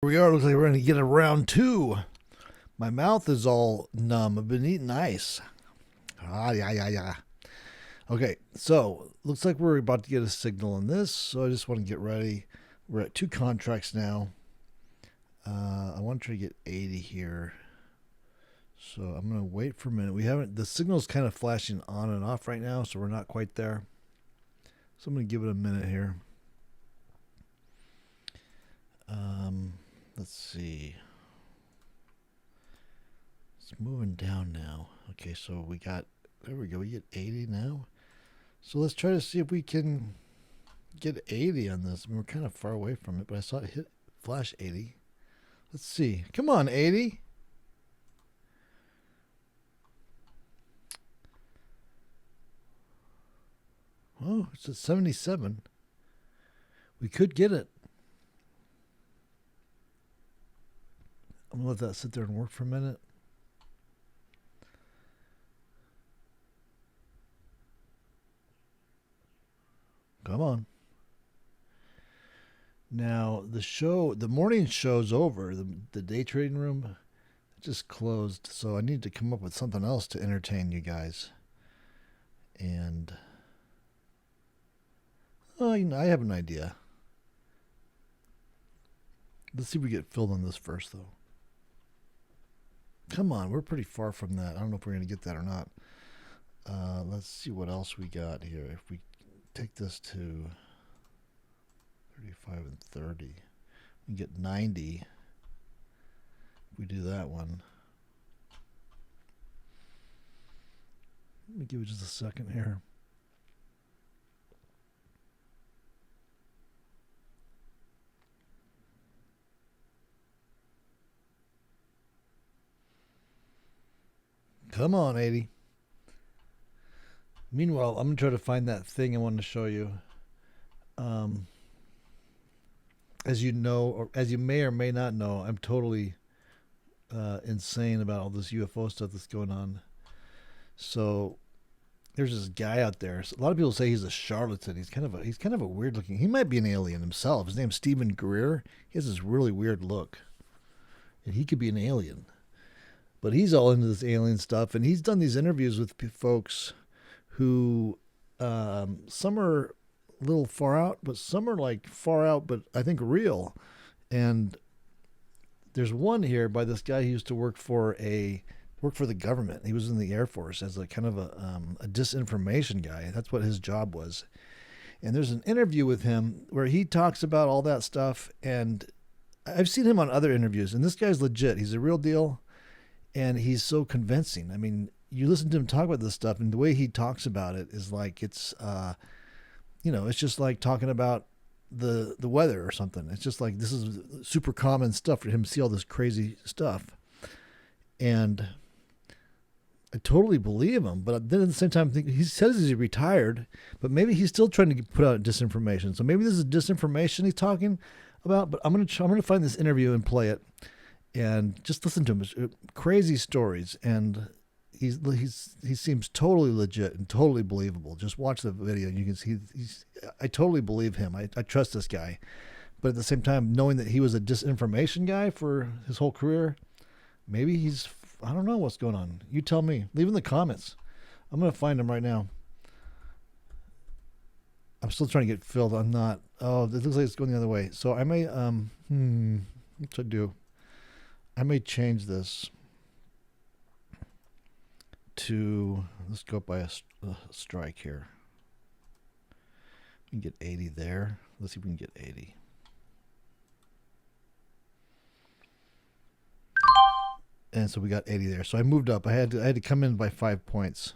We are. Looks like we're going to get a round two. My mouth is all numb. I've been eating ice. Yeah. Okay, so looks like we're about to get a signal on this. So I just want to get ready. We're at 2 contracts now. I want to try to get 80 here. So I'm going to wait for a minute. We haven't. The signal's kind of flashing on and off right now, so we're not quite there. So I'm going to give it a minute here. Let's see. It's moving down now. Okay, so we got, there we go. We get 80 now. So let's try to see if we can get 80 on this. I mean, we're kind of far away from it, but I saw it hit flash 80. Let's see. Come on, 80. Oh, it's at 77. We could get it. I'm going to let that sit there and work for a minute. Come on. Now, the morning show's over. The day trading room just closed, so I need to come up with something else to entertain you guys. And I have an idea. Let's see if we get filled on this first, though. Come on, we're pretty far from that. I don't know if we're going to get that or not. Let's see what else we got here. If we take this to 35 and 30, we get 90. If we do that one. Let me give it just a second here. Come on, 80. Meanwhile, I'm going to try to find that thing I wanted to show you. As you know, or as you may or may not know, I'm totally insane about all this UFO stuff that's going on. So there's this guy out there. A lot of people say he's a charlatan. He's kind of a weird looking. He might be an alien himself. His name's Stephen Greer. He has this really weird look, and he could be an alien. But he's all into this alien stuff, and he's done these interviews with folks who some are a little far out, but some are like far out, but I think real. And there's one here by this guy who used to work for the government. He was in the Air Force as a kind of a disinformation guy. That's what his job was. And there's an interview with him where he talks about all that stuff, and I've seen him on other interviews, and this guy's legit. He's a real deal. And he's so convincing. I mean, you listen to him talk about this stuff, and the way he talks about it is like it's just like talking about the weather or something. It's just like this is super common stuff for him to see all this crazy stuff, and I totally believe him. But then at the same time, I think he says he's retired, but maybe he's still trying to put out disinformation. So maybe this is disinformation he's talking about. But I'm gonna find this interview and play it. And just listen to him. Crazy stories, and he seems totally legit and totally believable. Just watch the video, and you can see I totally believe him. I trust this guy, but at the same time, knowing that he was a disinformation guy for his whole career, maybe I don't know what's going on. You tell me. Leave in the comments. I'm gonna find him right now. I'm still trying to get filled. I'm not. Oh, it looks like it's going the other way. So I may what should I do? I may change this to, let's go by a strike here. We can get 80 there. Let's see if we can get 80. And so we got 80 there. So I moved up. I had to come in by 5 points.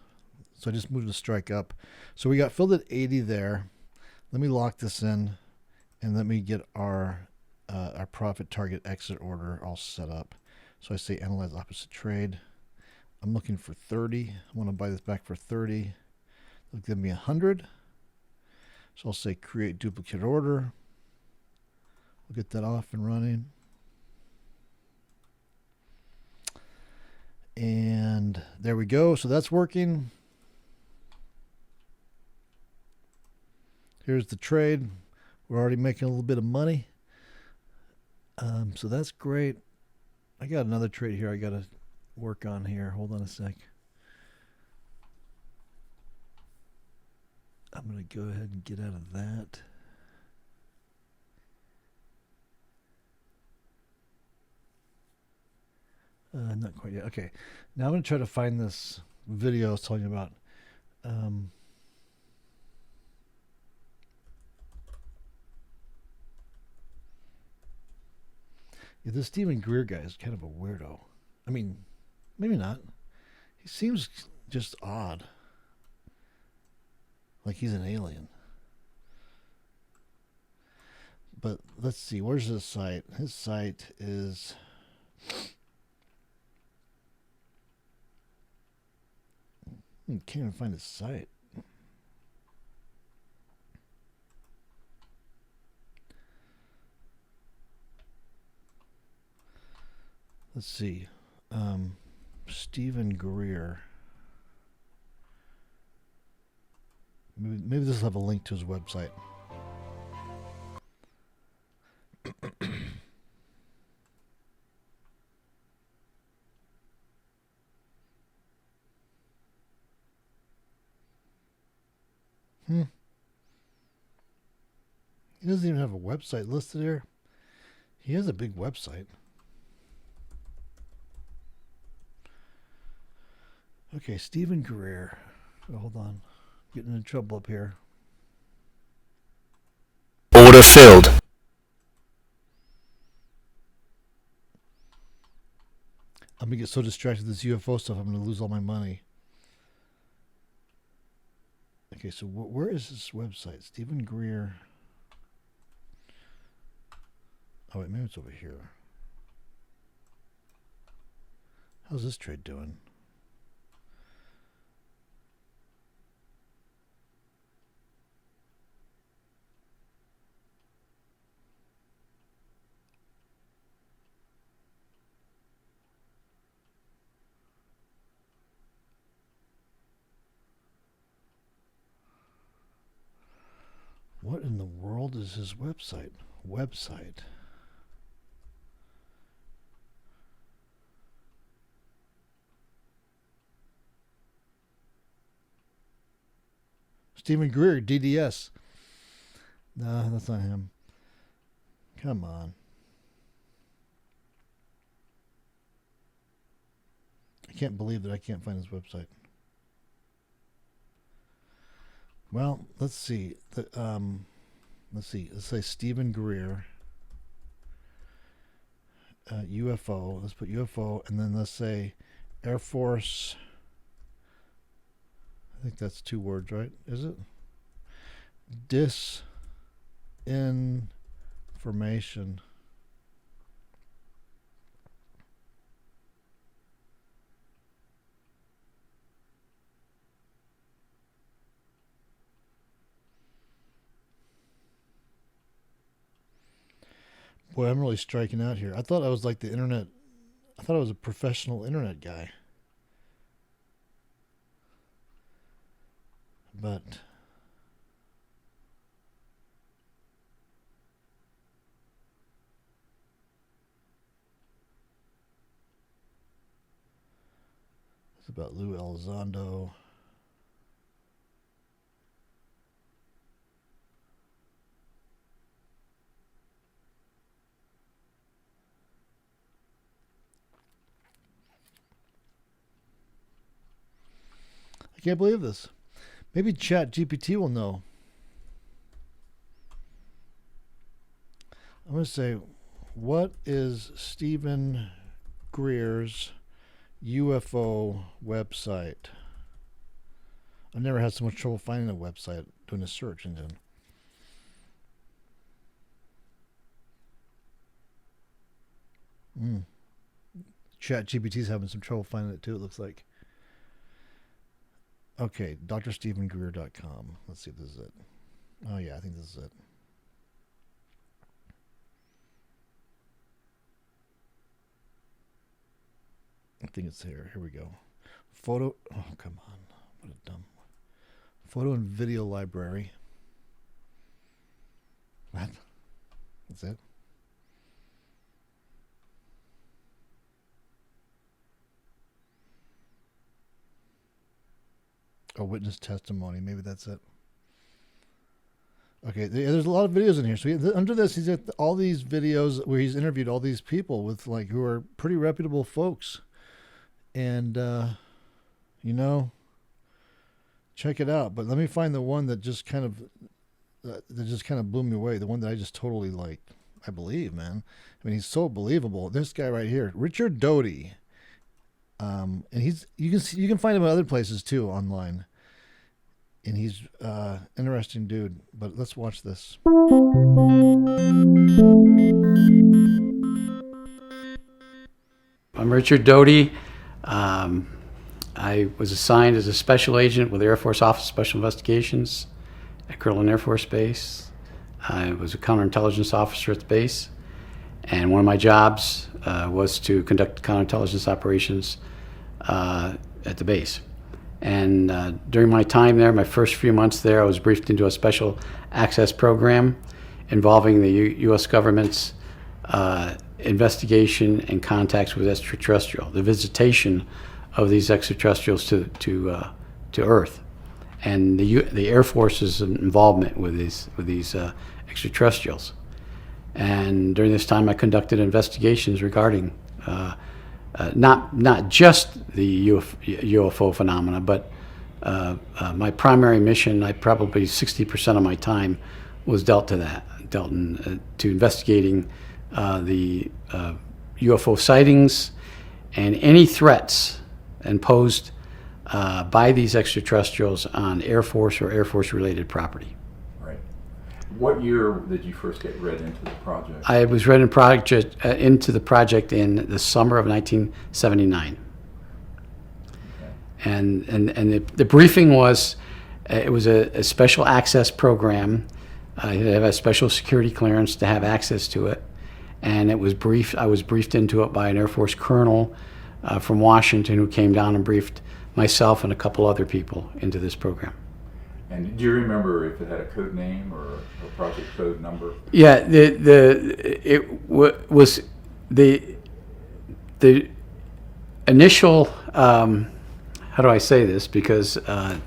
So I just moved the strike up. So we got filled at 80 there. Let me lock this in, and let me get our profit target exit order all set up. So I say analyze opposite trade. I'm looking for 30. I want to buy this back for 30. It'll give me 100. So I'll say create duplicate order. We'll get that off and running. And there we go. So that's working. Here's the trade. We're already making a little bit of money. So that's great. I got another trade here I got to work on here. Hold on a sec. I'm going to go ahead and get out of that. Not quite yet. Okay. Now I'm going to try to find this video I was telling you about. Yeah, this Stephen Greer guy is kind of a weirdo. I mean, maybe not. He seems just odd. Like he's an alien. But let's see, where's his site? His site is can't even find his site. Let's see. Stephen Greer. Maybe this will have a link to his website. He doesn't even have a website listed here. He has a big website. Okay, Stephen Greer. Oh, hold on. Getting in trouble up here. Order filled. I'm going to get so distracted with this UFO stuff, I'm going to lose all my money. Okay, so where is this website? Stephen Greer. Oh, wait, maybe it's over here. How's this trade doing? What in the world is his website? Stephen Greer, DDS. No, that's not him. Come on. I can't believe that I can't find his website. Well, let's see. Let's see. Let's say Stephen Greer, UFO. Let's put UFO, and then let's say Air Force. I think that's 2 words, right? Is it? Disinformation. Boy, I'm really striking out here. I thought I was like the internet. I thought I was a professional internet guy. But it's about Lou Elizondo. I can't believe this. Maybe Chat GPT will know. I'm going to say, what is Stephen Greer's UFO website? I've never had so much trouble finding a website doing a search engine. Chat GPT's having some trouble finding it too, it looks like. Okay, drstephengreer.com. Let's see if this is it. Oh, yeah, I think this is it. I think it's here. Here we go. Photo. Oh, come on. What a dumb. Photo and video library. What? That's it? A witness testimony. Maybe that's it. Okay, there's a lot of videos in here. So under this, he's got all these videos where he's interviewed all these people with like who are pretty reputable folks, and you know, check it out. But let me find the one that just kind of blew me away. The one that I just totally like. I believe, man. I mean, he's so believable. This guy right here, Richard Doty. And you can find him at other places too online. And he's interesting dude. But let's watch this. I'm Richard Doty. I was assigned as a special agent with the Air Force Office of Special Investigations at Kirtland Air Force Base. I was a counterintelligence officer at the base, and one of my jobs was to conduct counterintelligence operations at the base. And during my time there, my first few months there, I was briefed into a special access program involving the U.S. government's investigation and contacts with extraterrestrial, the visitation of these extraterrestrials to Earth, and the Air Force's involvement with these extraterrestrials. And during this time, I conducted investigations regarding not just the UFO phenomena, but my primary mission, probably 60% of my time was dealt to investigating the UFO sightings and any threats imposed by these extraterrestrials on Air Force or Air Force related property. Right. What year did you first get read into the project? I was read into the project in the summer of 1979. Okay. And the briefing was, it was a special access program. I had to have a special security clearance to have access to it. And I was briefed into it by an Air Force colonel from Washington who came down and briefed myself and a couple other people into this program. And do you remember if it had a code name or a project code number? Yeah, was the initial. How do I say this? Because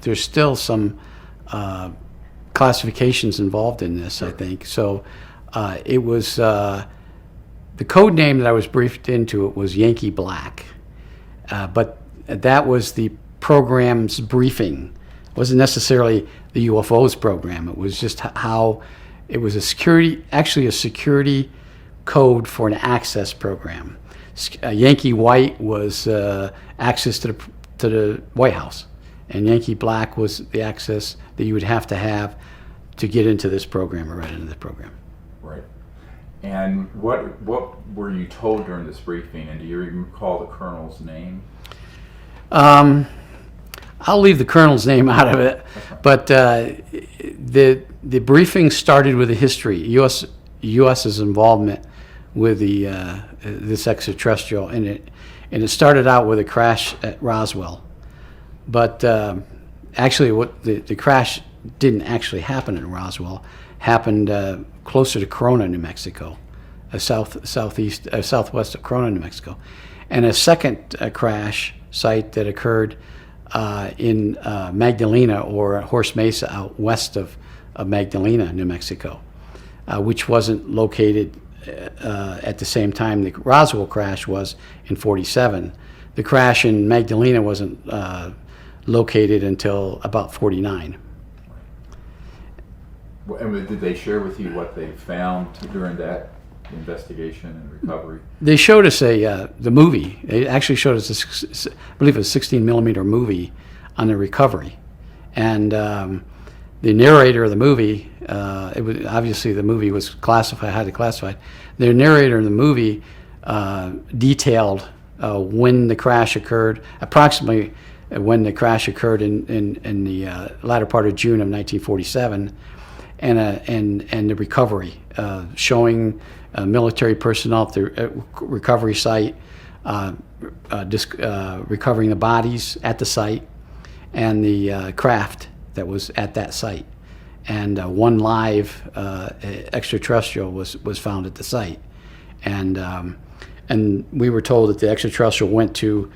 there's still some classifications involved in this. Sure. I think so. It was the code name that I was briefed into. It was Yankee Black, but that was the program's briefing. It wasn't necessarily the UFO's program. It was just how it was a security code for an access program. Yankee White was access to the White House, and Yankee Black was the access that you would have to get into this program or right into the program. Right. And what were you told during this briefing, and do you recall the colonel's name? I'll leave the colonel's name out of it, but the briefing started with the history, U.S.'s involvement with this extraterrestrial, and it started out with a crash at Roswell, but actually, what the crash didn't actually happen in Roswell. Happened closer to Corona, New Mexico, southwest of Corona, New Mexico, and a second crash site that occurred in Magdalena or Horse Mesa out west of Magdalena, New Mexico, which wasn't located at the same time the Roswell crash was in '47. The crash in Magdalena wasn't located until about '49. And did they share with you what they found during that investigation and recovery? They showed us the movie. They actually showed us, I believe, a 16 millimeter movie on the recovery, and the narrator of the movie. It was obviously the movie was classified, highly classified. The narrator of the movie detailed when the crash occurred, approximately when the crash occurred in the latter part of June of 1947. And the recovery, showing military personnel at the recovery site, recovering the bodies at the site, and the craft that was at that site. And one live extraterrestrial was found at the site, and we were told that the extraterrestrial went to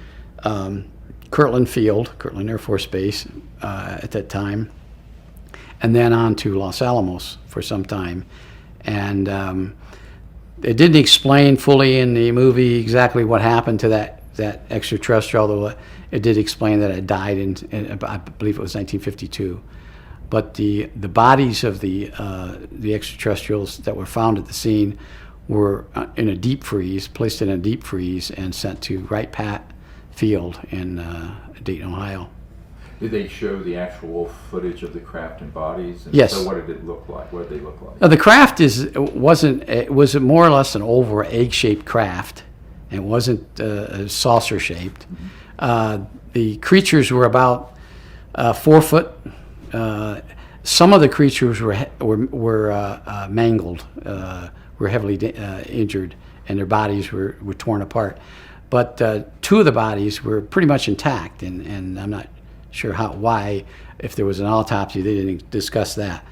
Kirtland Field, Kirtland Air Force Base at that time, and then on to Los Alamos for some time. And it didn't explain fully in the movie exactly what happened to that extraterrestrial, although it did explain that it died in I believe it was 1952. But the bodies of the extraterrestrials that were found at the scene were in a deep freeze, placed in a deep freeze, and sent to Wright Pat Field in Dayton, Ohio. Did they show the actual footage of the craft and bodies? And Yes. So what did it look like? What did they look like? The craft was more or less an oval egg-shaped craft. It wasn't saucer-shaped. The creatures were about 4 foot. Some of the creatures were mangled, were heavily injured, and their bodies were torn apart. But 2 of the bodies were pretty much intact, and I'm not sure why. If there was an autopsy, they didn't discuss that.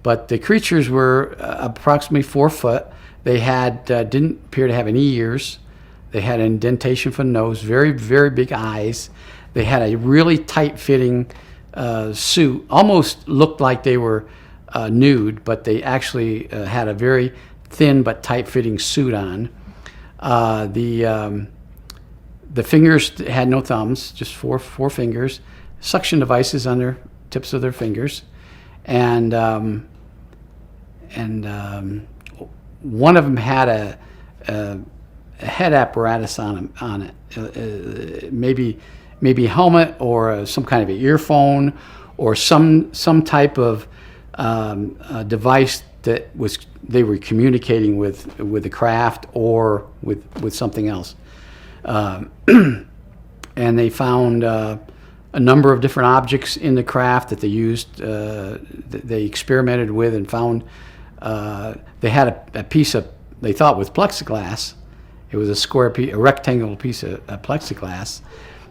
But the creatures were approximately 4 foot. They didn't appear to have any ears. They had an indentation for the nose, very, very big eyes. They had a really tight-fitting suit, almost looked like they were nude, but they actually had a very thin but tight-fitting suit on. The fingers had no thumbs, just four fingers, suction devices on their tips of their fingers, and one of them had a head apparatus on it, maybe a helmet or some kind of an earphone or some type of device that they were communicating with the craft or with something else. And they found a number of different objects in the craft that they used, that they experimented with, and found they had a piece of, they thought was plexiglass. It was a rectangular piece of plexiglass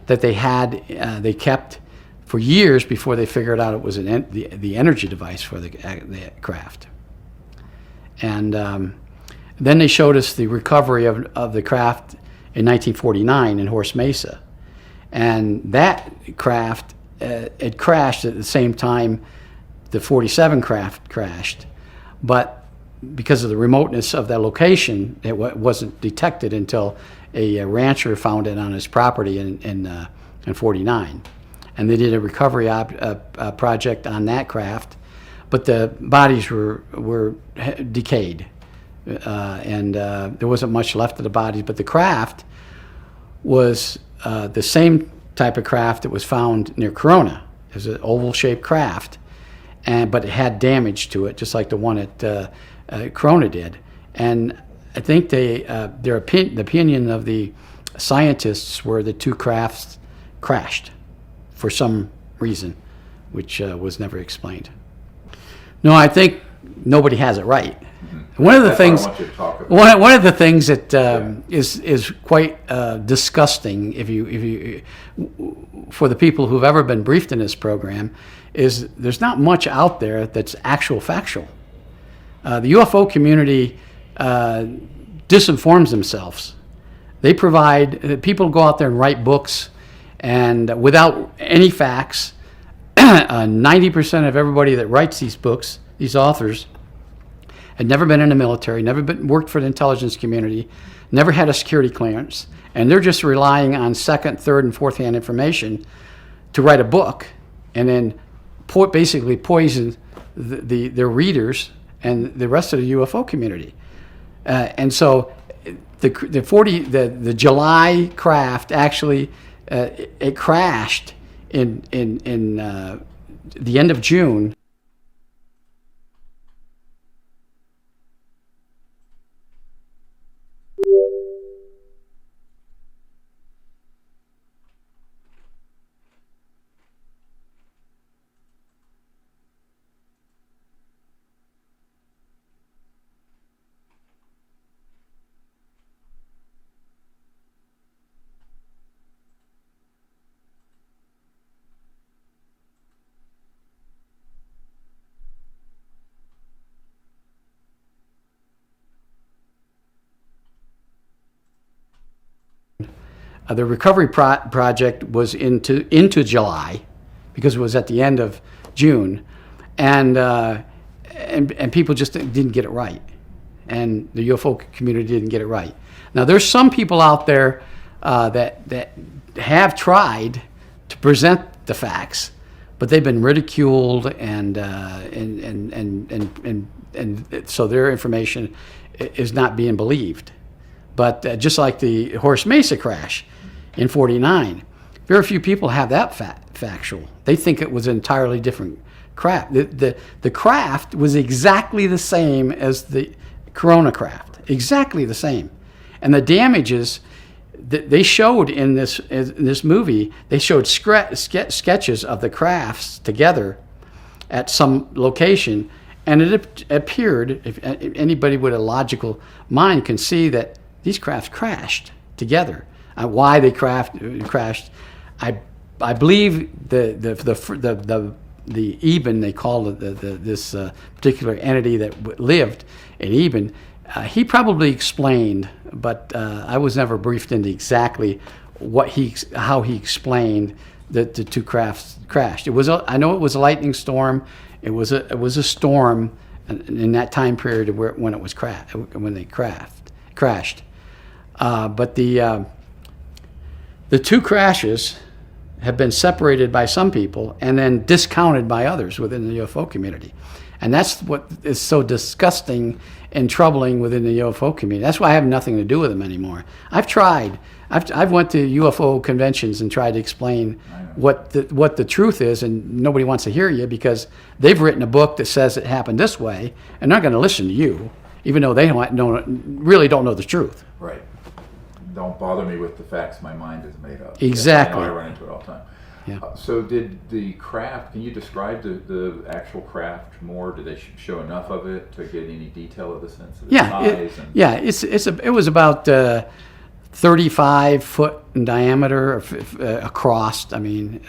that they kept for years before they figured out it was the energy device for the craft. And then they showed us the recovery of the craft in 1949 in Horse Mesa. And that craft, it crashed at the same time the 47 craft crashed. But because of the remoteness of that location, it wasn't detected until a rancher found it on his property in 49. And they did a recovery project on that craft, but the bodies were decayed. And there wasn't much left of the bodies, but the craft was the same type of craft that was found near Corona. It was an oval-shaped craft, but it had damage to it, just like the one at Corona did. And I think the opinion of the scientists were the 2 crafts crashed for some reason, which was never explained. No, I think nobody has it right. One of the things, That's what I want you to talk about. one of the things that is quite disgusting, if you for the people who've ever been briefed in this program, is there's not much out there that's factual. The UFO community disinforms themselves. They provide, people go out there and write books, and without any facts, 90% of everybody that writes these books, these authors, had never been in the military, worked for the intelligence community, never had a security clearance, and they're just relying on second, third, and fourth-hand information to write a book, and then basically poison their readers and the rest of the UFO community. And so the July craft actually it crashed in the end of June. The recovery project was into July, because it was at the end of June, and people just didn't get it right, and the UFO community didn't get it right. Now there's some people out there that have tried to present the facts, but they've been ridiculed, and so their information is not being believed. But just like the Horst Mesa crash in '49, very few people have that factual. They think it was an entirely different craft. The craft was exactly the same as the Corona craft, exactly the same. And the damages that they showed in this movie, they showed sketches of the crafts together at some location, and it appeared, if anybody with a logical mind can see, that these crafts crashed together. Why they crashed, I believe the Eben, they call it this particular entity that lived in Eben. He probably explained, but I was never briefed into exactly how he explained that the two crafts crashed. I know it was a lightning storm. It was a storm in that time period when they crashed. But the two crashes have been separated by some people and then discounted by others within the UFO community. And that's what is so disgusting and troubling within the UFO community. That's why I have nothing to do with them anymore. I've tried. I've went to UFO conventions and tried to explain what the truth is, and nobody wants to hear you because they've written a book that says it happened this way, and they're not going to listen to you, even though they really don't know the truth. Right. Don't bother me with the facts my mind is made up. Exactly. I run into it all the time. Yeah. So did the craft, can you describe the actual craft more? Did they show enough of it to get any detail of the sense of its size? It was about 35 foot in diameter across. I mean,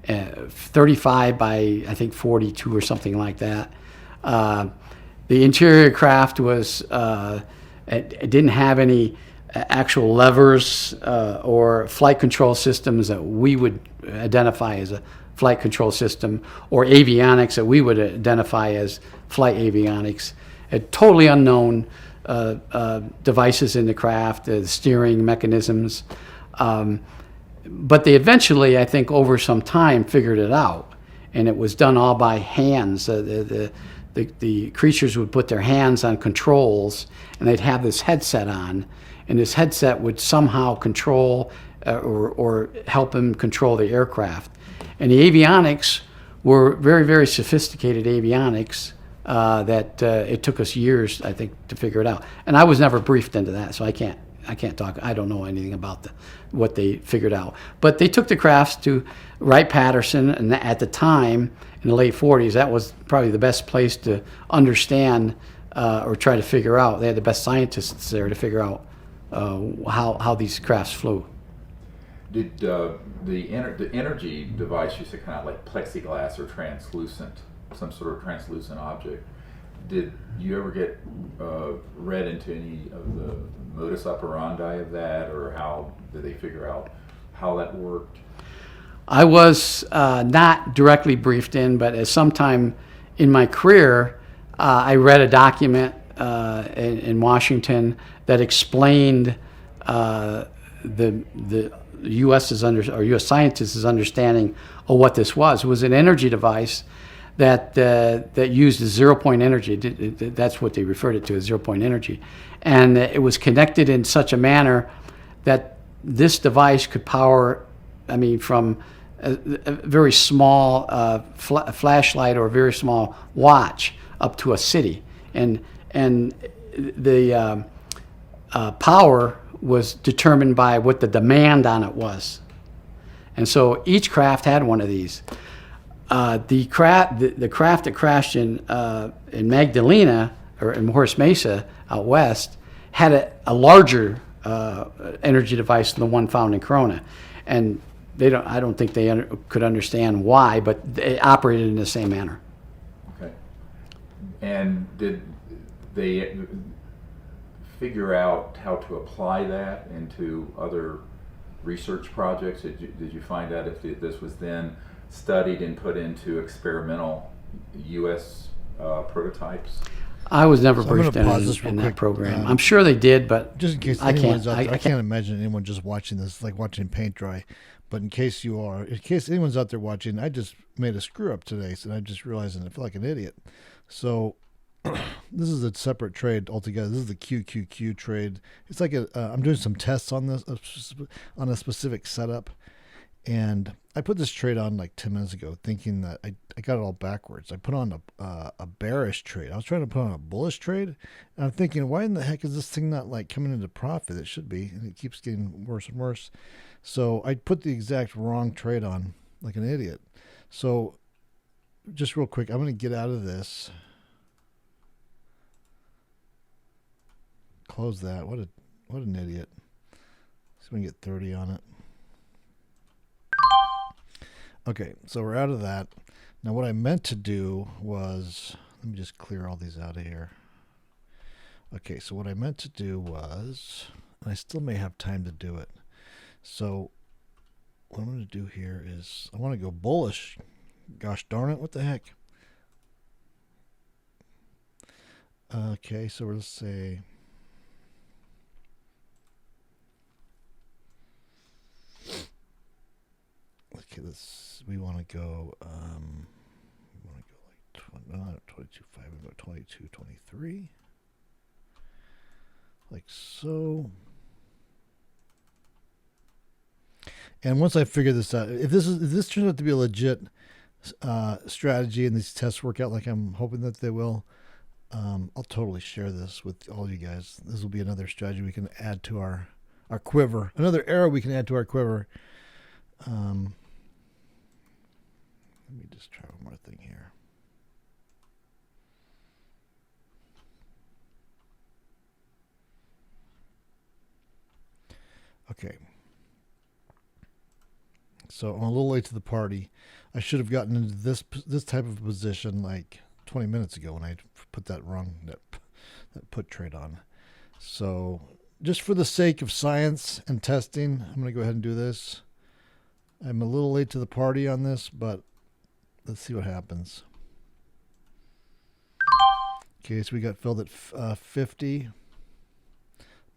35 by I think 42 or something like that. The interior craft was it didn't have any actual levers or flight control systems that we would identify as a flight control system, or avionics that we would identify as flight avionics. Totally unknown devices in the craft, steering mechanisms. But they eventually, I think, over some time, figured it out, and it was done all by hands. The creatures would put their hands on controls, and they'd have this headset on, and this headset would somehow control or help them control the aircraft. And the avionics were very, very sophisticated avionics that it took us years, I think, to figure it out. And I was never briefed into that, so I can't talk. I don't know anything about what they figured out. But they took the crafts to Wright-Patterson, and at the time, in the late 40s, that was probably the best place to understand or try to figure out. They had the best scientists there to figure out how these crafts flew. Did the energy device used to kind of like plexiglass or translucent, some sort of translucent object? Did you ever get read into any of the modus operandi of that, or how did they figure out how that worked? I was not directly briefed in, but at some time in my career, I read a document in Washington that explained the U.S.'s or U.S. scientists' understanding of what this was. It was an energy device that used zero-point energy. That's what they referred it to, as zero-point energy. And it was connected in such a manner that this device could power, from a very small flashlight or a very small watch up to a city. And the power was determined by what the demand on it was. And so each craft had one of these. The craft that crashed in Magdalena, or in Horst Mesa out west, had a larger energy device than the one found in Corona. And I don't think they could understand why, but they operated in the same manner. Okay. And did they figure out how to apply that into other research projects? Did you find out if this was then studied and put into experimental U.S. Prototypes? I was never So I'm gonna briefed pause this in real that quick. program. I'm sure they did, but Just in case I anyone's can't. out there, I I can't imagine anyone just watching this like watching paint dry. But in case you are, in case anyone's out there watching, I just made a screw up today, so I just realized and I feel like an idiot. So this is a separate trade altogether. This is the QQQ trade. It's like I'm doing some tests on this on a specific setup, and I put this trade on like 10 minutes ago, thinking that I got it all backwards. I put on a bearish trade. I was trying to put on a bullish trade, and I'm thinking, why in the heck is this thing not like coming into profit? It should be, and it keeps getting worse and worse. So I put the exact wrong trade on, like an idiot. So just real quick, I'm going to get out of this. Close that. What an idiot. See if we can get 30 on it. Okay, so we're out of that. Now what I meant to do was, let me just clear all these out of here. Okay, so what I meant to do was, and I still may have time to do it. So what I'm going to do here is I want to go bullish. Gosh darn it, what the heck? Okay, so let's say okay, we want to go like 22.5, we go 22.23 like so. And once I figure this out, if this turns out to be a legit strategy and these tests work out like I'm hoping that they will, I'll totally share this with all you guys. This will be another strategy we can add to our quiver, another arrow we can add to our quiver. Let me just try one more thing here. Okay. So I'm a little late to the party. I should have gotten into this type of position like 20 minutes ago when I put that put trade on. So just for the sake of science and testing, I'm going to go ahead and do this. I'm a little late to the party on this, but let's see what happens. Okay, so we got filled at 50. I'm going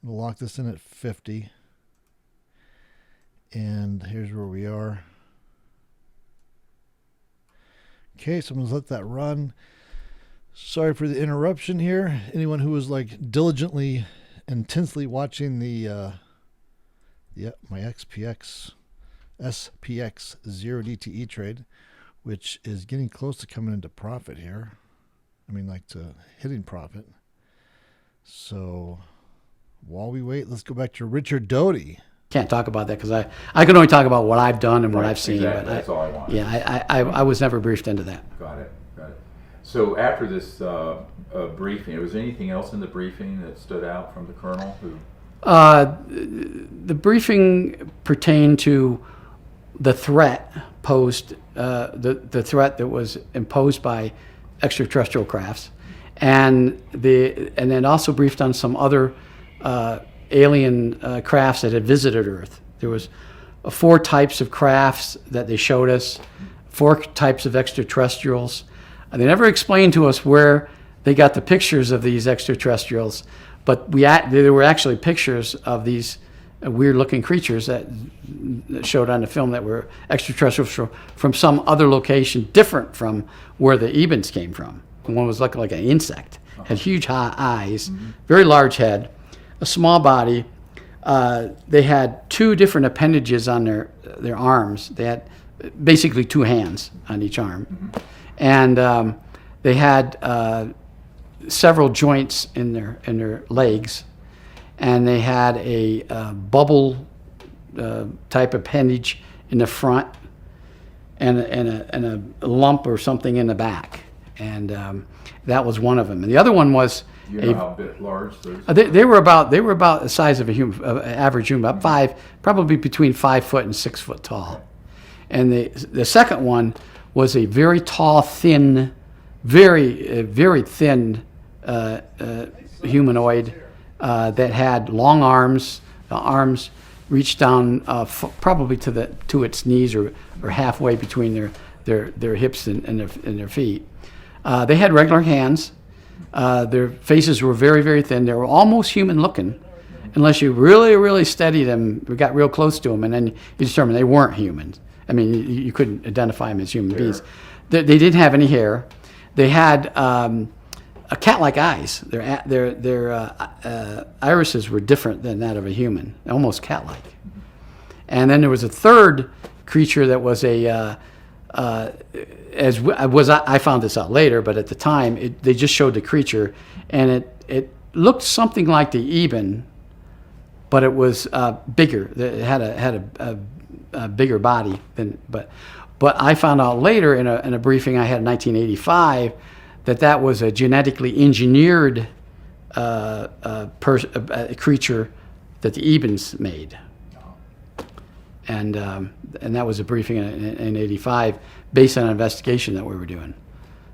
to lock this in at 50. And here's where we are. Okay, so I'm going to let that run. Sorry for the interruption here. Anyone who was like diligently, intensely watching the my SPX 0 DTE trade, which is getting close to coming into profit here. I mean, like to hitting profit. So while we wait, let's go back to Richard Doty. can't talk about that because I can only talk about what I've done and what Right, I've seen. exactly. But That's all I want. Yeah, I was never briefed into that. Got it. So after this briefing, was there anything else in the briefing that stood out from the colonel? The briefing pertained to the threat posed, the threat that was imposed by extraterrestrial crafts, and then also briefed on some other alien crafts that had visited Earth. There was 4 types of crafts that they showed us, 4 types of extraterrestrials. And they never explained to us where they got the pictures of these extraterrestrials, but there were actually pictures of these weird-looking creatures that showed on the film that were extraterrestrials from some other location different from where the Ebens came from. One was looking like an insect, had huge eyes, very large head, a small body. They had 2 different appendages on their arms. They had basically 2 hands on each arm. And they had several joints in their legs, and they had a bubble type appendage in the front, and a lump or something in the back, and that was one of them. And the other one was Do you know how large those? they were about the size of a human, average human, about 5, probably between 5 foot and 6 foot tall. And the second one was a very tall, thin, very thin humanoid that had long arms, reached down probably to its knees or halfway between their hips and their feet. They had regular hands. Their faces were very, very thin. They were almost human looking, unless you really, really studied them, got real close to them, and then you determined they weren't humans. I mean, you couldn't identify them as human beings. They didn't have any hair. They had a cat-like eyes. Their irises were different than that of a human, almost cat-like. And then there was a third creature that was I found this out later, but at the time they just showed the creature, and it looked something like the Eben, but it was bigger. It had a bigger body than. But I found out later in a briefing I had in 1985 that was a genetically engineered creature that the Ebens made. And that was a briefing in '85 based on an investigation that we were doing.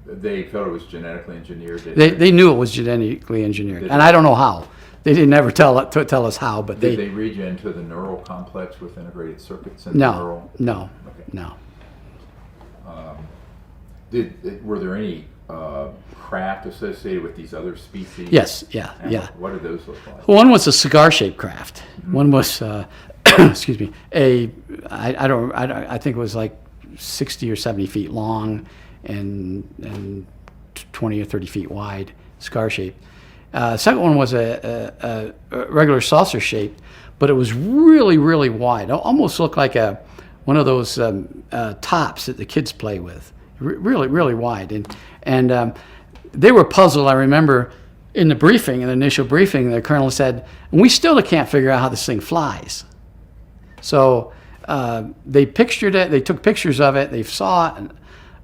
They felt it was genetically engineered. They knew it was genetically engineered, and I don't know how. They didn't ever tell us how, but did they read you into the neural complex with integrated circuits and no. Were there any craft associated with these other species? Yes, yeah. What did those look like? One was a cigar-shaped craft. Mm-hmm. One was, excuse me, I think it was like 60 or 70 feet long and 20 or 30 feet wide, cigar-shaped. Second one was a regular saucer-shaped, but it was really, really wide. It almost looked like one of those tops that the kids play with. Really, really wide. And they were puzzled. I remember in the initial briefing, the colonel said, we still can't figure out how this thing flies. So they pictured it, they took pictures of it, they saw it,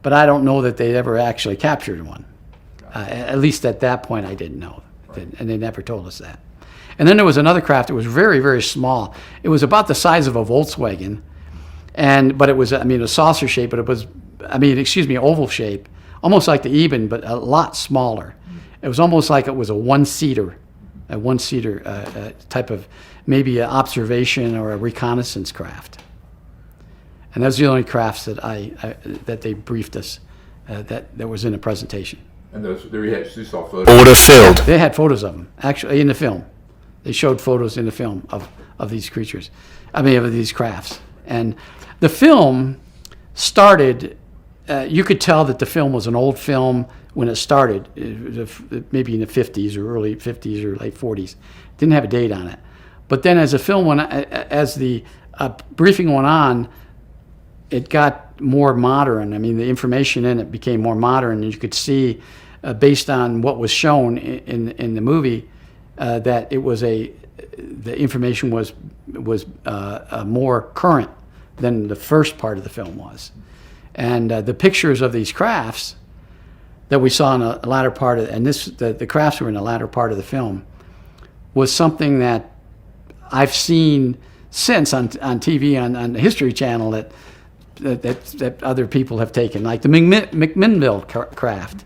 but I don't know that they ever actually captured one. At least at that point I didn't know. Right. And they never told us that. And then there was another craft that was very, very small. It was about the size of a Volkswagen, but it was, a saucer shape, but it was, oval shape, almost like the Eben, but a lot smaller. It was almost like it was a one-seater type of maybe an observation or a reconnaissance craft. And those are the only crafts that that they briefed us that was in the presentation. And you saw photos? Order filled. They had photos of them, actually, in the film. They showed photos in the film of these creatures, of these crafts. And the film started, you could tell that the film was an old film when it started, maybe in the 50s or early 50s or late 40s. Didn't have a date on it. But then as the briefing went on, it got more modern. The information in it became more modern, and you could see, based on what was shown in the movie, that the information was more current than the first part of the film was. And the pictures of these crafts that we saw in the latter part of, the crafts were in the latter part of the film, was something that I've seen since on TV on the History Channel that other people have taken, like the McMinnville craft.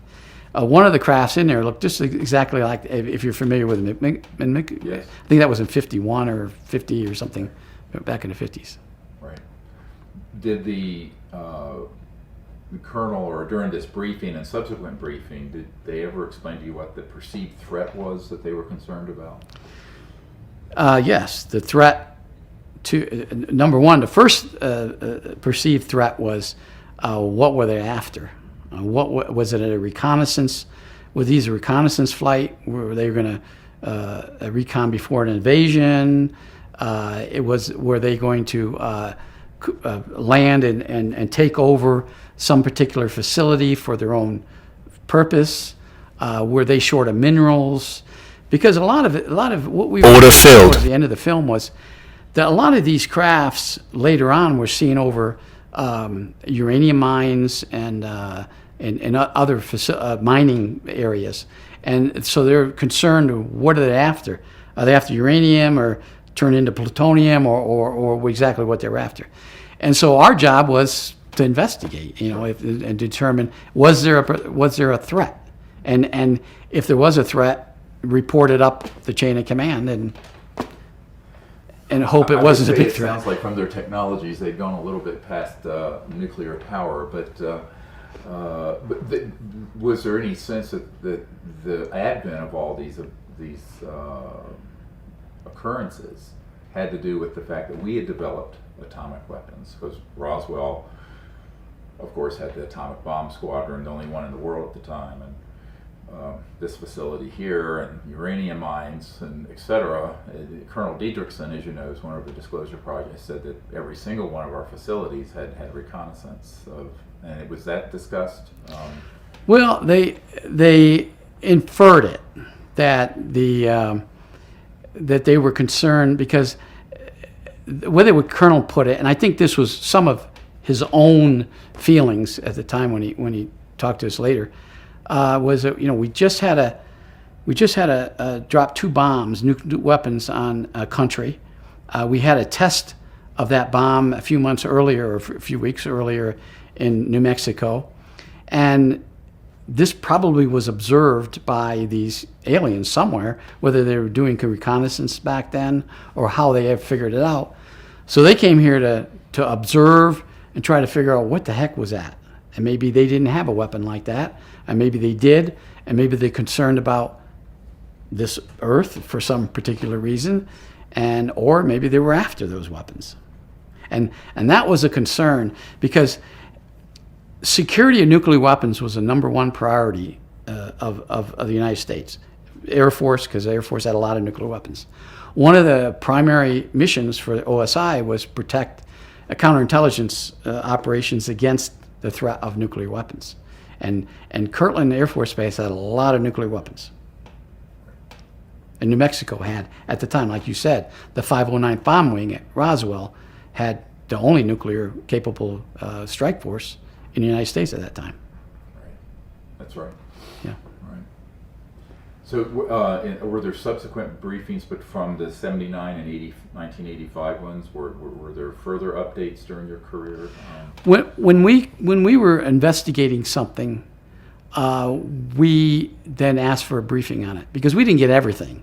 One of the crafts in there looked just exactly like, if you're familiar with McMinnville. Yes. I think that was in 51 or 50 or something, back in the 50s. Right. Did the colonel, or during this briefing and subsequent briefing, did they ever explain to you what the perceived threat was that they were concerned about? Yes, the threat to number one, the first perceived threat was what were they after? What was it? A reconnaissance? Were these a reconnaissance flight? Were they going to recon before an invasion? Were they going to land and take over some particular facility for their own purpose? Were they short of minerals? Because a lot of what we Order filled. Towards the end of the film was that a lot of these crafts later on were seen over uranium mines and other mining areas, and so they're concerned. What are they after? Are they after uranium or turn into plutonium or exactly what they're after? And so our job was to investigate, and determine was there a threat, and if there was a threat, report it up the chain of command. And and hope it I would wasn't a say big it threat. sounds like from their technologies they'd gone a little bit past nuclear power, but was there any sense that the advent of all these occurrences had to do with the fact that we had developed atomic weapons? Because Roswell, of course, had the atomic bomb squadron, the only one in the world at the time, and this facility here, and uranium mines, and etc. Colonel Diedrichson, as you know, is one of the Disclosure Project, said that every single one of our facilities had reconnaissance of, and was that discussed? Well, they inferred it that that they were concerned because the way the Colonel put it, and I think this was some of his own feelings at the time when he talked to us later, was that we just had a drop 2 bombs, nuclear weapons on a country. We had a test of that bomb a few months earlier, or a few weeks earlier, in New Mexico, and this probably was observed by these aliens somewhere, whether they were doing reconnaissance back then or how they have figured it out. So they came here to observe and try to figure out what the heck was that. And maybe they didn't have a weapon like that, and maybe they did, and maybe they're concerned about this Earth for some particular reason, or maybe they were after those weapons. And that was a concern because security of nuclear weapons was the #1 priority of the United States. Air Force, because the Air Force had a lot of nuclear weapons. One of the primary missions for the OSI was protect counterintelligence operations against the threat of nuclear weapons. And Kirtland Air Force Base had a lot of nuclear weapons. And New Mexico had, at the time, like you said, the 509th Bomb Wing at Roswell had the only nuclear capable strike force in the United States at that time. Right. That's right. Yeah. Right. So were there subsequent briefings, but from the 79 and 1985 ones, were there further updates during your career? When we were investigating something, we then asked for a briefing on it because we didn't get everything.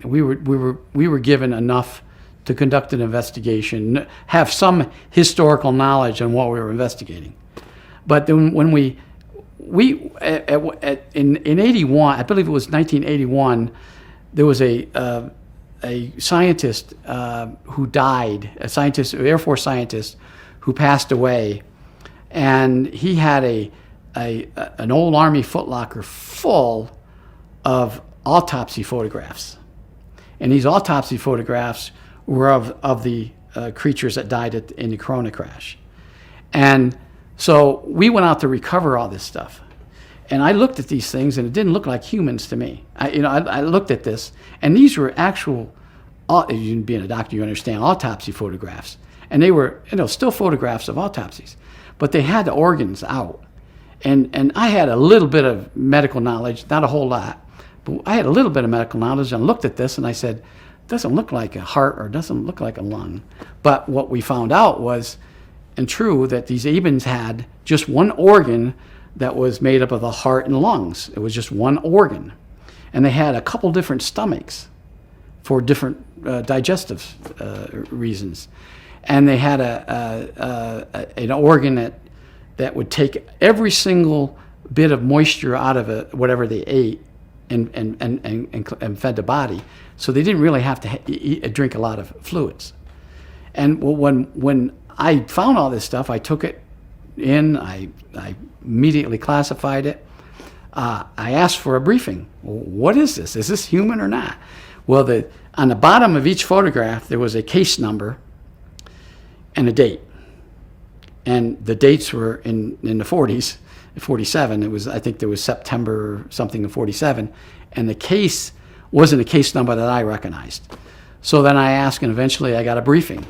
We were given enough to conduct an investigation, have some historical knowledge on what we were investigating. But then when in 81, I believe it was 1981, there was a scientist who died, an Air Force scientist who passed away, and he had an old Army footlocker full of autopsy photographs, and these autopsy photographs were of the creatures that died in the Corona crash. And so we went out to recover all this stuff. And I looked at these things, and it didn't look like humans to me. I looked at this, and these were actual, you being a doctor, you understand, autopsy photographs. And they were still photographs of autopsies. But they had the organs out. And I had a little bit of medical knowledge, not a whole lot. But I had a little bit of medical knowledge and looked at this, and I said, doesn't look like a heart or doesn't look like a lung. But what we found out was, and true, that these Ebens had just one organ that was made up of the heart and lungs. It was just one organ. And they had a couple different stomachs for different digestive reasons. And they had an organ that would take every single bit of moisture out of whatever they ate and fed the body. So they didn't really have to drink a lot of fluids. And when I found all this stuff, I took it in, I immediately classified it. I asked for a briefing. What is this? Is this human or not? Well, on the bottom of each photograph, there was a case number and a date. And the dates were in the 40s, 47. I think there was September something of 47. And the case wasn't a case number that I recognized. So then I asked, and eventually I got a briefing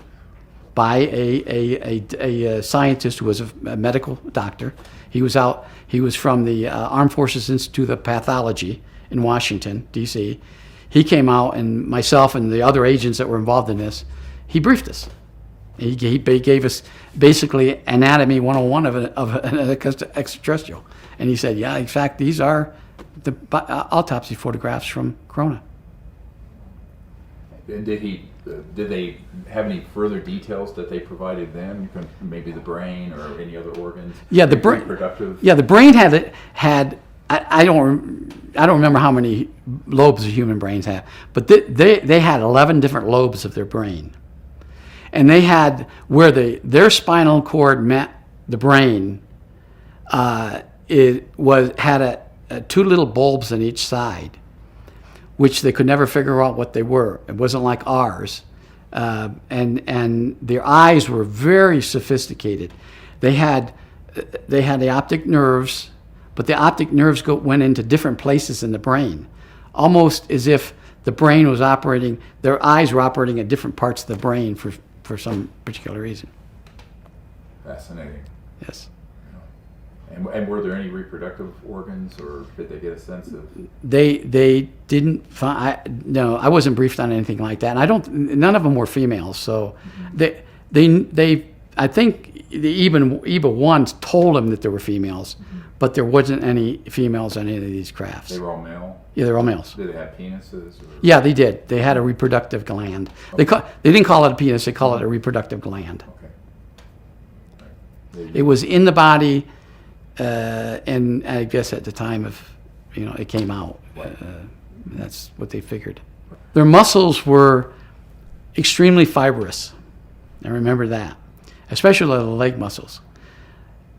by a scientist who was a medical doctor. He was from the Armed Forces Institute of Pathology in Washington, D.C. He came out, and myself and the other agents that were involved in this, he briefed us. He gave us basically anatomy 101 of an extraterrestrial. And he said, yeah, in fact, these are the autopsy photographs from Corona. And did he did they have any further details that they provided them? Maybe the brain or any other organs? Yeah, the brain. Reproductive. Yeah, the brain had. I don't remember how many lobes the human brains have, but they had 11 different lobes of their brain, and they had where their spinal cord met the brain. It had two little bulbs on each side, which they could never figure out what they were. It wasn't like ours, and their eyes were very sophisticated. They had the optic nerves, but the optic nerves went into different places in the brain, almost as if the brain was operating. Their eyes were operating at different parts of the brain for some particular reason. Fascinating. Yes. And were there any reproductive organs, or did they get a sense of? They didn't find. No, I wasn't briefed on anything like that. And none of them were females. So they I think the EBA 1 told them that there were females, but there wasn't any females on any of these crafts. They were all male. Yeah, they're all males. Did they have penises? Or? Yeah, they did. They had a reproductive gland. They didn't call it a penis. They call it a reproductive gland. Okay. It was in the body. And I guess at the time of, it came out, that's what they figured. Their muscles were extremely fibrous. I remember that, especially the leg muscles.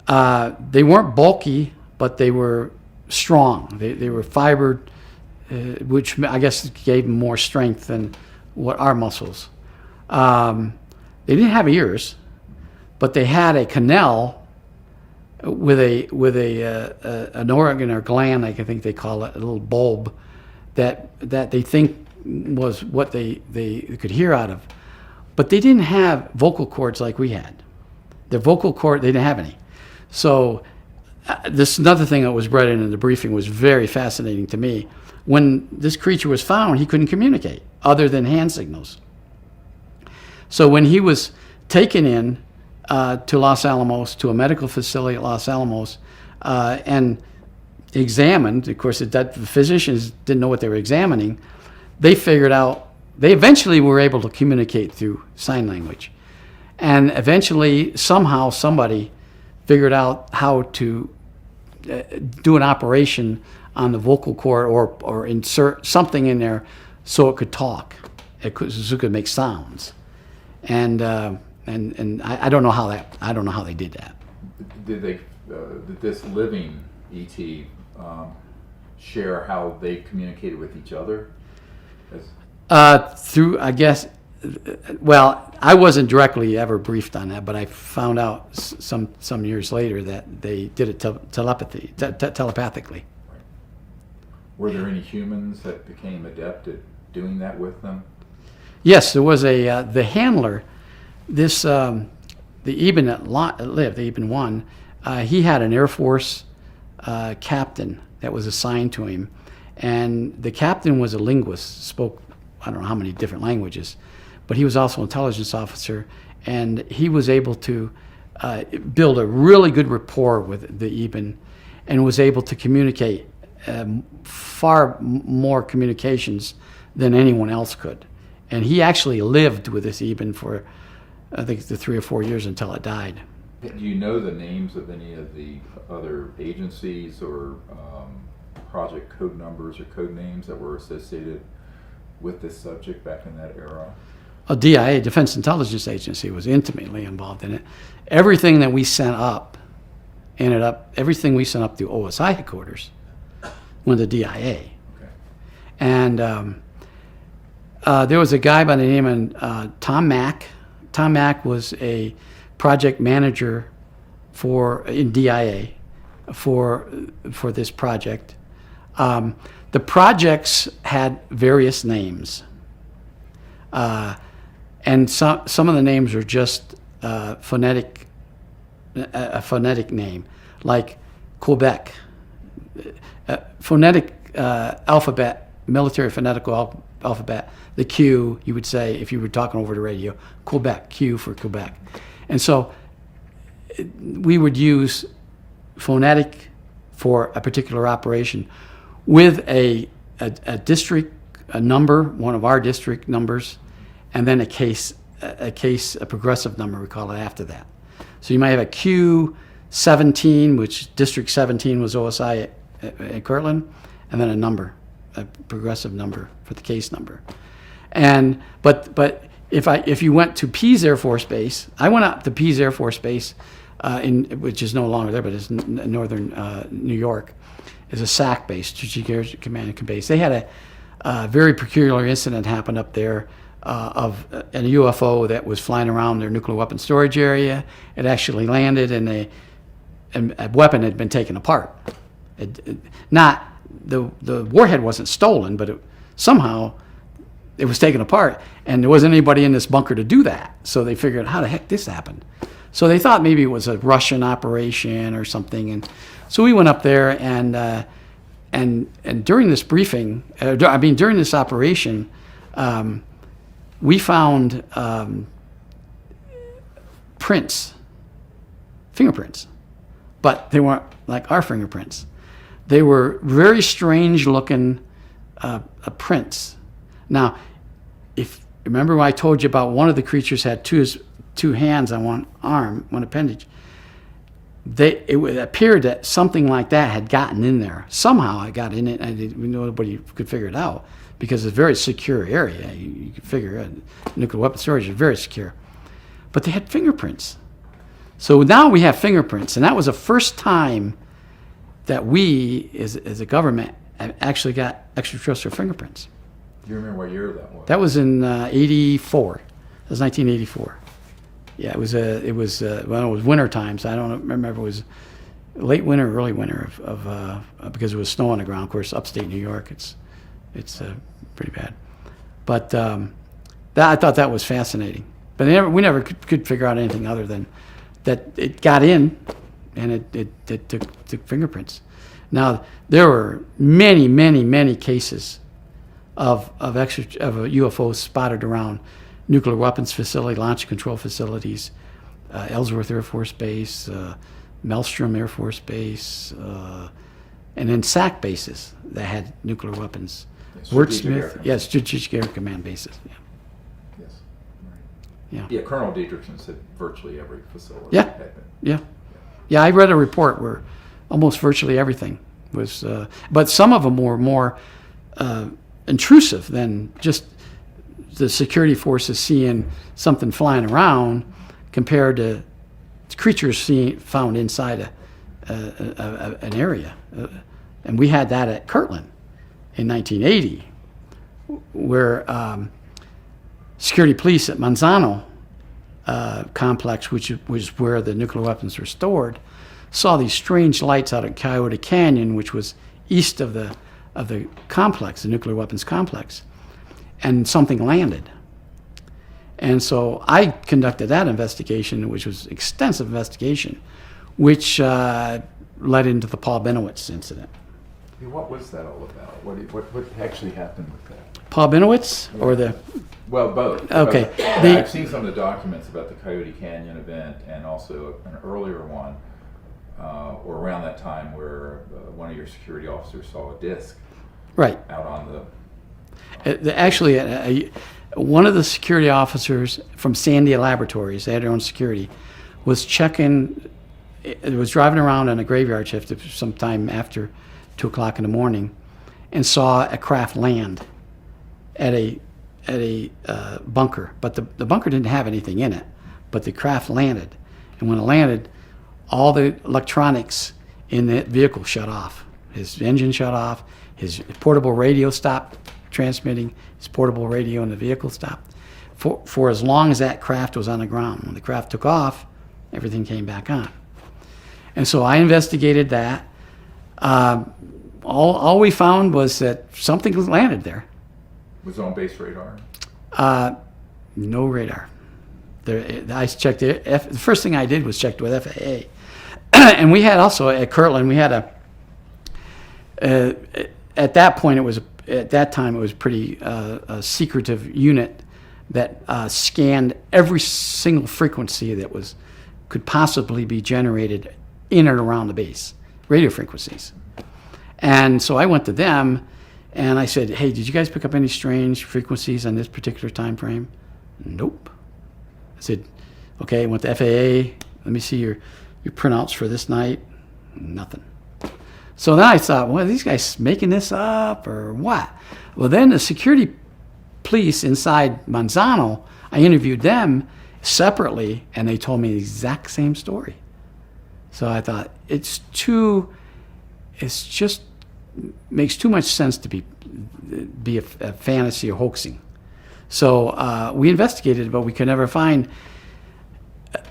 They weren't bulky, but they were strong. They were fibered, which I guess gave them more strength than what our muscles. They didn't have ears, but they had a canal with an organ or gland, I think they call it, a little bulb that they think was what they could hear out of. But they didn't have vocal cords like we had. Their vocal cord, they didn't have any. So this another thing that was brought in the briefing was very fascinating to me. When this creature was found, he couldn't communicate other than hand signals. So when he was taken in to Los Alamos, to a medical facility at Los Alamos, and examined. Of course, the physicians didn't know what they were examining. They eventually were able to communicate through sign language. And eventually, somehow, somebody figured out how to do an operation on the vocal cord or insert something in there so it could talk, so it could make sounds. And I don't know how they did that. Did this living ET share how they communicated with each other? Through, I guess, well, I wasn't directly ever briefed on that, but I found out some years later that they did it telepathically. Right. Were there any humans that became adept at doing that with them? Yes, there was the handler. This the Eben that lived, the Eben 1, he had an Air Force captain that was assigned to him, and the captain was a linguist, spoke I don't know how many different languages, but he was also an intelligence officer, and he was able to build a really good rapport with the Eben, and was able to communicate far more communications than anyone else could. And he actually lived with this Eben for I think the 3 or 4 years until it died. Do you know the names of any of the other agencies or project code numbers or code names that were associated with this subject back in that era? DIA, Defense Intelligence Agency, was intimately involved in it. Everything that we sent up everything we sent up to OSI headquarters went to DIA. Okay. And there was a guy by the name of Tom Mack. Tom Mack was a project manager in DIA for this project. The projects had various names, and some of the names were just a phonetic name, like Quebec, phonetic alphabet, military phonetical alphabet. The Q, you would say, if you were talking over the radio, Quebec, Q for Quebec. And so we would use phonetic for a particular operation with a district, a number, one of our district numbers, and then a progressive number, we call it, after that. So you might have a Q17, which District 17 was OSI at Kirtland, and then a progressive number for the case number. And but if you went to Pease Air Force Base, I went up to Pease Air Force Base, which is no longer there, but it's in northern New York, is a SAC base, Strategic Air Command and Base. They had a very peculiar incident happen up there of a UFO that was flying around their nuclear weapon storage area. It actually landed, and a weapon had been taken apart. The warhead wasn't stolen, but somehow it was taken apart, and there wasn't anybody in this bunker to do that. So they figured, how the heck this happened? So they thought maybe it was a Russian operation or something, and so we went up there, and during this briefing, during this operation, we found fingerprints, but they weren't like our fingerprints. They were very strange looking prints. Now, if remember when I told you about one of the creatures had two hands on one arm, one appendage, it appeared that something like that had gotten in there. Somehow it got in it, and nobody could figure it out because it's a very secure area. You can figure it. Nuclear weapon storage is very secure. But they had fingerprints. So now we have fingerprints, and that was the first time that we, as a government, actually got extraterrestrial fingerprints. Do you remember what year that was? That was in 84. That was 1984. Yeah, it was winter times. I don't remember if it was late winter or early winter because it was snow on the ground. Of course, upstate New York, it's pretty bad. But I thought that was fascinating. But we never could figure out anything other than that it got in, and it took fingerprints. Now there were many, many, many cases of a UFO spotted around nuclear weapons facility, launch control facilities, Ellsworth Air Force Base, Maelstrom Air Force Base, and then SAC bases that had nuclear weapons. Strategic Air Command bases. Yeah. Yes. Right. Yeah. Yeah. Colonel Dietrichson said virtually every facility. Yeah. Had been. Yeah. I read a report where almost virtually everything was, but some of them were more intrusive than just the security forces seeing something flying around compared to creatures found inside an area. And we had that at Kirtland in 1980, where security police at Manzano complex, which was where the nuclear weapons were stored, saw these strange lights out at Coyote Canyon, which was east of the complex, the nuclear weapons complex, and something landed. And so I conducted that investigation, which was extensive investigation, which led into the Paul Benowitz incident. What was that all about? What actually happened with that? Paul Benowitz, or the... Well, both. Okay. I've seen some of the documents about the Coyote Canyon event, and also an earlier one, or around that time, where one of your security officers saw a disc Right. out on the... Actually, one of the security officers from Sandia Laboratories, they had their own security, was checking, was driving around on a graveyard shift sometime after 2 o'clock in the morning, and saw a craft land at a bunker. But the bunker didn't have anything in it, but the craft landed. And when it landed, all the electronics in the vehicle shut off. His engine shut off, his portable radio stopped transmitting, his portable radio in the vehicle stopped. For as long as that craft was on the ground. When the craft took off, everything came back on. And so I investigated that. All we found was that something landed there. Was it on base radar? No radar. I checked it. The first thing I did was checked with FAA. And we had also at Kirtland, we had at that point, at that time, it was pretty a secretive unit that scanned every single frequency that could possibly be generated in and around the base, radio frequencies. And so I went to them, and I said, "Hey, did you guys pick up any strange frequencies on this particular time frame?" Nope. I said, okay, I went to FAA. Let me see your printouts for this night. Nothing. So then I thought, well, are these guys making this up or what? Well, then the security police inside Monsanto, I interviewed them separately, and they told me the exact same story. So I thought, it's just makes too much sense to be a fantasy or hoaxing. So we investigated, but we could never find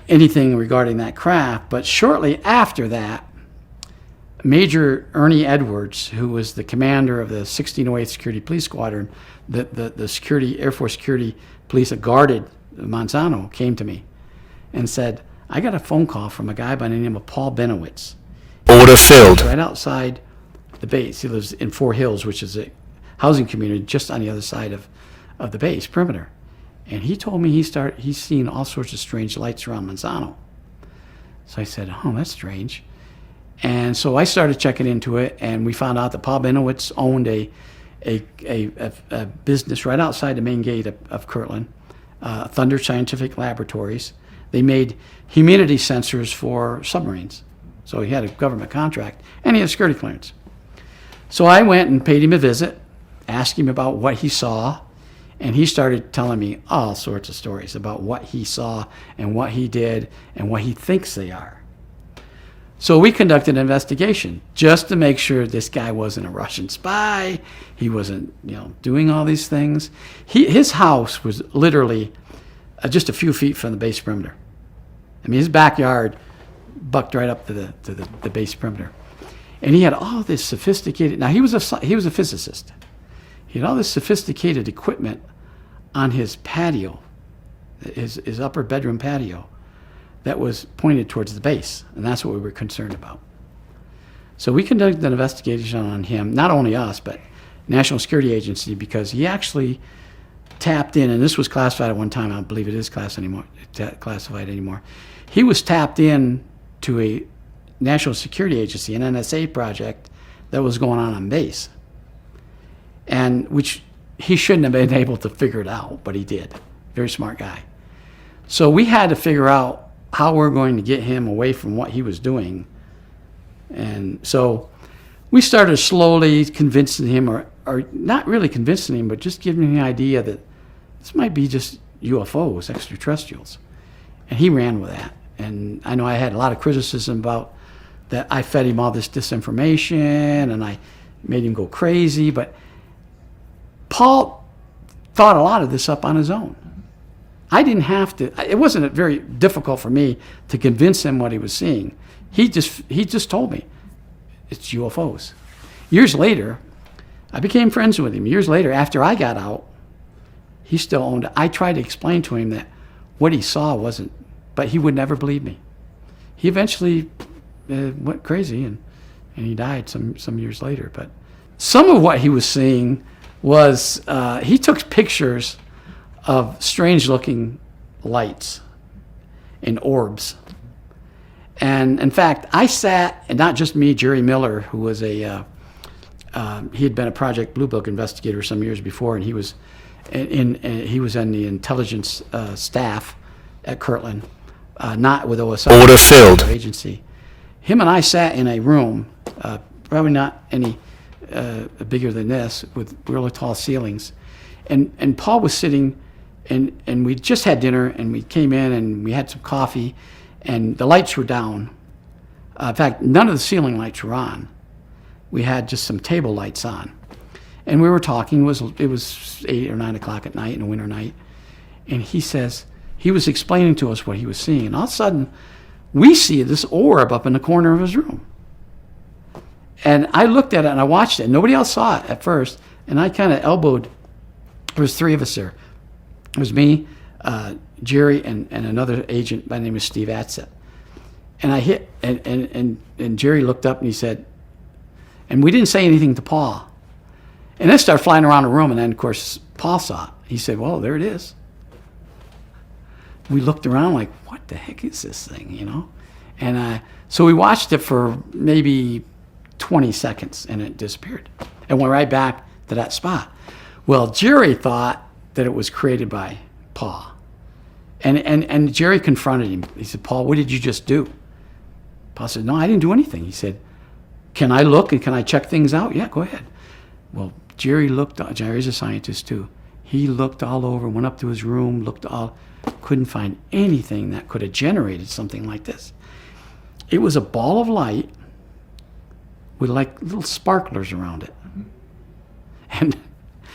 anything regarding that craft. But shortly after that, Major Ernie Edwards, who was the commander of the 1608th Security Police Squadron, the security Air Force security police that guarded Monsanto, came to me and said, I got a phone call from a guy by the name of Paul Benowitz. Order filled. Right outside the base. He lives in Four Hills, which is a housing community just on the other side of the base perimeter. And he told me he's seen all sorts of strange lights around Monsanto. So I said, oh, that's strange. And so I started checking into it, and we found out that Paul Benowitz owned a business right outside the main gate of Kirtland, Thunder Scientific Laboratories. They made humidity sensors for submarines. So he had a government contract, and he had security clearance. So I went and paid him a visit, asked him about what he saw, and he started telling me all sorts of stories about what he saw and what he did and what he thinks they are. So we conducted an investigation just to make sure this guy wasn't a Russian spy. He wasn't, doing all these things. His house was literally just a few feet from the base perimeter. I mean, his backyard bucked right up to the base perimeter, and he had all this sophisticated. Now he was a physicist. He had all this sophisticated equipment on his patio, his upper bedroom patio, that was pointed towards the base, and that's what we were concerned about. So we conducted an investigation on him, not only us, but National Security Agency, because he actually tapped in, and this was classified at one time, I don't believe it is classified anymore. He was tapped in to a National Security Agency, an NSA project that was going on base, and which he shouldn't have been able to figure it out, but he did. Very smart guy. So we had to figure out how we're going to get him away from what he was doing. And so we started slowly convincing him, or not really convincing him, but just giving him the idea that this might be just UFOs, extraterrestrials. And he ran with that. And I know I had a lot of criticism about that. I fed him all this disinformation and I made him go crazy, but Paul thought a lot of this up on his own. I didn't have to. It wasn't very difficult for me to convince him what he was seeing. He just told me it's UFOs. Years later, I became friends with him. Years later, after I got out, he still owned it. I tried to explain to him that what he saw wasn't, but he would never believe me. He eventually went crazy and he died some years later. But some of what he was seeing was he took pictures of strange-looking lights and orbs. And in fact, I sat, and not just me, Jerry Miller, who was he had been a Project Blue Book investigator some years before, and he was in the intelligence staff at Kirtland, not with OSI. Order filled. Agency. Him and I sat in a room, probably not any bigger than this, with really tall ceilings, and Paul was sitting. And we just had dinner, and we came in, and we had some coffee, and the lights were down. In fact, none of the ceiling lights were on. We had just some table lights on. And we were talking. It was 8 or 9 o'clock at night, in a winter night. And he was explaining to us what he was seeing. And all of a sudden, we see this orb up in the corner of his room. And I looked at it, and I watched it. Nobody else saw it at first. And I kind of elbowed. There was 3 of us there. It was me, Jerry, and another agent by the name of Steve Atzett. And I hit, and Jerry looked up and he said, and we didn't say anything to Paul. And then it started flying around the room, and then, of course, Paul saw it. He said, well, there it is. We looked around like, what the heck is this thing, And so we watched it for maybe 20 seconds, and it disappeared. And went right back to that spot. Well, Jerry thought that it was created by Paul. And Jerry confronted him. He said, Paul, what did you just do? Paul said, no, I didn't do anything. He said, can I look and can I check things out? Yeah, go ahead. Well, Jerry's a scientist too. He looked all over, went up to his room, couldn't find anything that could have generated something like this. It was a ball of light with like little sparklers around it. And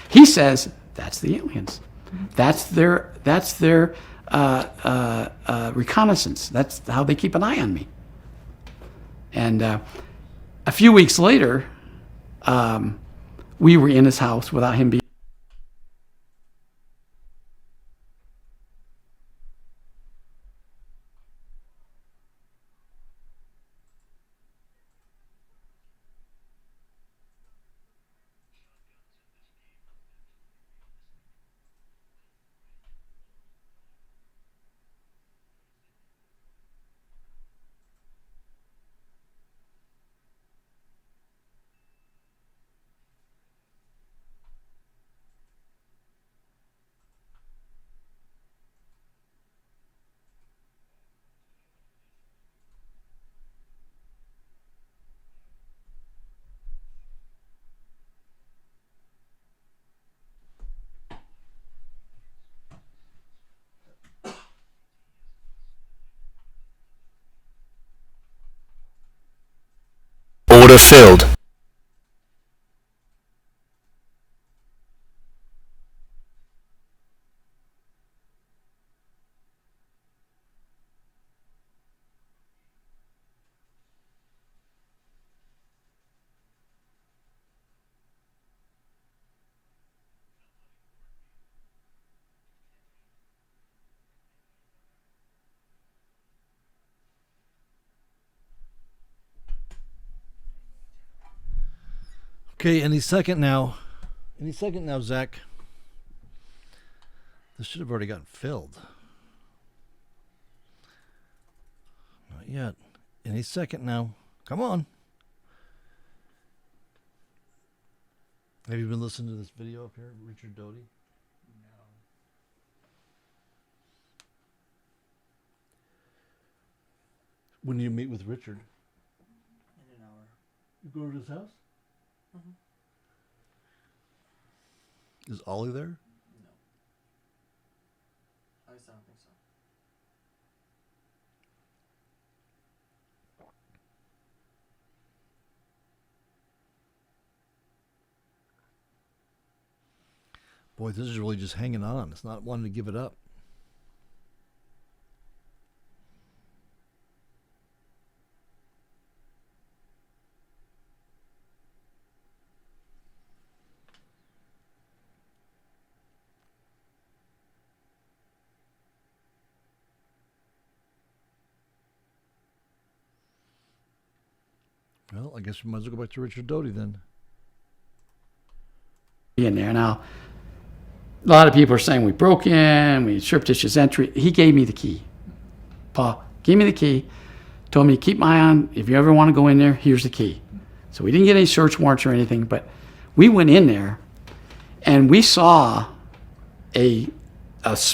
he says, that's the aliens. That's their reconnaissance. That's how they keep an eye on me. And a few weeks later, we were in his house without him being. Order filled. Okay, any second now. Any second now, Zach. This should have already gotten filled. Not yet. Any second now. Come on. Have you been listening to this video up here, Richard Doty? No. When do you meet with Richard? In an hour. You go to his house? Is Ollie there? No. At least I don't think so. Boy, this is really just hanging on. It's not wanting to give it up. Well, I guess we might as well go back to Richard Doty then. In there. Now, a lot of people are saying we broke in, we surreptitious entry. He gave me the key. Paul gave me the key, told me to keep my eye on, if you ever want to go in there, here's the key. So we didn't get any search warrants or anything, but we went in there and we saw a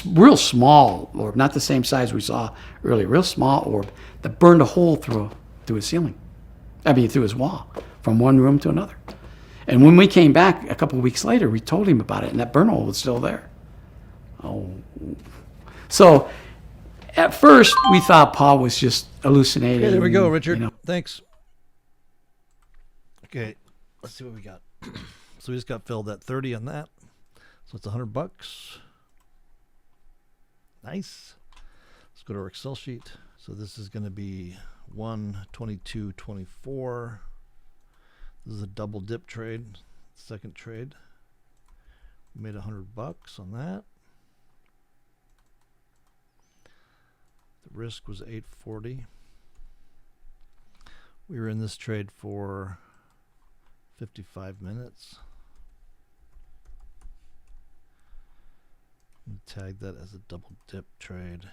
real small orb, not the same size we saw earlier, real small orb that burned a hole through his ceiling. Through his wall, from one room to another. And when we came back a couple of weeks later, we told him about it, and that burn hole was still there. Oh. So at first, we thought Paul was just hallucinating. Okay, there we go, Richard. You know. Thanks. Okay, let's see what we got. So we just got filled at 30 on that. So it's $100. Nice. Let's go to our Excel sheet. So this is going to be 122.24. This is a double dip trade. Second trade. We made $100 on that. The risk was 840. We were in this trade for 55 minutes. We tag that as a double dip trade.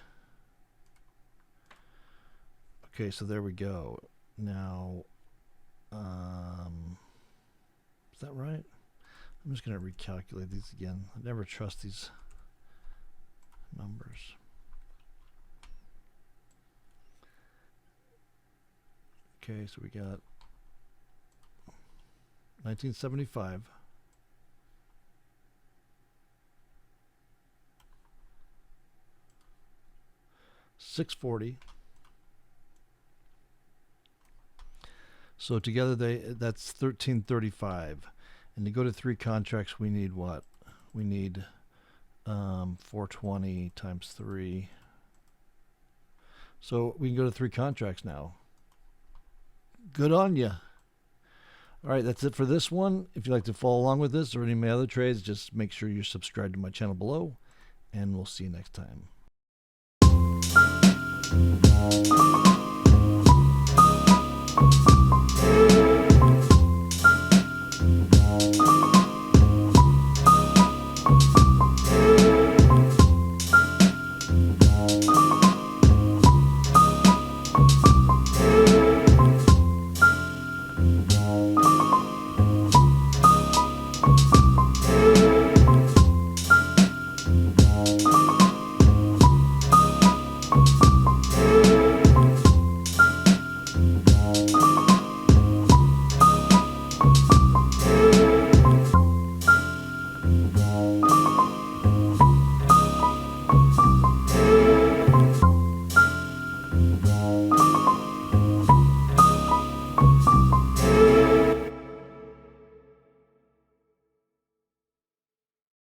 Okay, so there we go. Now, is that right? I'm just going to recalculate these again. I never trust these numbers. Okay, so we got 1975. 640. So together that's 1335. And to go to 3 contracts, we need what? We need 420 times 3. So we can go to 3 contracts now. Good on you. All right, that's it for this one. If you'd like to follow along with this or any of my other trades, just make sure you're subscribed to my channel below, and we'll see you next time.